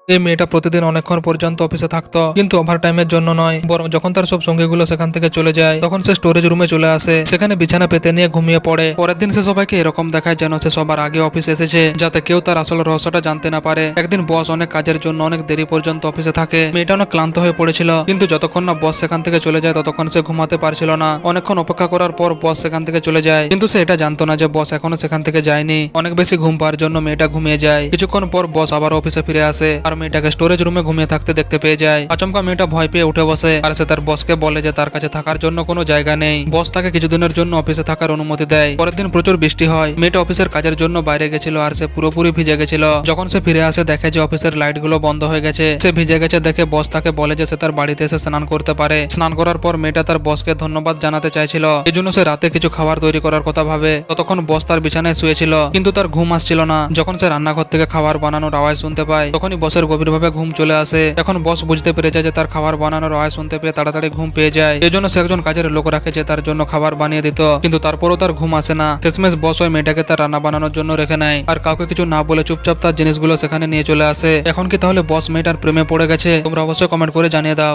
এই মেয়েটা প্রতিদিন অনেকক্ষণ পর্যন্ত অফিসে থাকতো, কিন্তু ওভার টাইমের জন্য নয়, বরং যখন তার সব সঙ্গীগুলো সেখান থেকে চলে যায় তখন সে স্টোরেজ রুমে চলে আসে, সেখানে বিছানা পেতে নিয়ে ঘুমিয়ে পড়ে। পরের দিন সে সবাইকে এরকম দেখায় যেন সে সবার আগে অফিসে এসেছে, যাতে কেউ তার আসল রহস্যটা জানতে না পারে। একদিন বস অনেক কাজের জন্য অনেক দেরি পর্যন্ত অফিসে থাকে। মেয়েটা অনেক ক্লান্ত হয়ে পড়েছিল, কিন্তু যতক্ষণ না বস সেখান থেকে চলে যায় ততক্ষণ সে ঘুমাতে পারছিল না। অনেকক্ষণ অপেক্ষা করার পর বস সেখান থেকে চলে যায়, কিন্তু সে এটা জানতো না যে বস এখনো সেখান থেকে যায়নি। অনেক বেশি ঘুম পাওয়ার জন্য মেয়েটা ঘুমিয়ে যায়। কিছুক্ষণ পর বস আবার অফিসে ফিরে আসে আর মেয়েটাকে স্টোরেজ রুমে ঘুমিয়ে থাকতে দেখতে পেয়ে যায়। আচমকা মেয়েটা ভয় পেয়ে উঠে বসে আর সে তার বসকে বলে যে তার কাছে থাকার জন্য কোনো জায়গা নেই। বস তাকে কিছুদিনের জন্য অফিসে থাকার অনুমতি দেয়। পরের দিন প্রচুর বৃষ্টি হয়। মেয়েটা অফিসের কাজের জন্য বাইরে গেছিল আর সে পুরোপুরি ভিজে গেছিল। যখন সে ফিরে আসে দেখে যে অফিসের লাইট গুলো বন্ধ হয়ে গেছে। সে ভিজে গেছে দেখে বস তাকে বলে যে সে তার বাড়িতে এসে স্নান করতে পারে। স্নান করার পর মেয়েটা তার বসকে ধন্যবাদ জানাতে চাইছিল, এই জন্য সে রাতে কিছু খাবার তৈরি করার কথা ভাবে। ততক্ষণ বস তার বিছানায় শুয়েছিল, কিন্তু তার ঘুম আসছিল না। যখন সে রান্নাঘর থেকে খাবার বানানোর আওয়াজ শুনতে পায় তখনই বসের গভীরভাবে ঘুম চলে আসে। এখন বস বুঝতে পেরে যায় যে তার খাবার বানানোর আওয়াজ শুনতে পেয়ে তাড়াতাড়ি ঘুম পেয়ে যায়। এই জন্য সে একজন কাজের লোক রাখে যে তার জন্য খাবার বানিয়ে দিত, কিন্তু তারপরও তার ঘুম আসে না। শেষমেশ বস ওই মেয়েটাকে তার রান্না বানানোর জন্য রেখে নেয় আর কাউকে কিছু না বলে চুপচাপ তার জিনিসগুলো সেখানে নিয়ে চলে আসে। এখন কি তাহলে বস মেয়েটার প্রেমে পড়ে গেছে? তোমরা অবশ্যই কমেন্ট করে জানিয়ে দাও।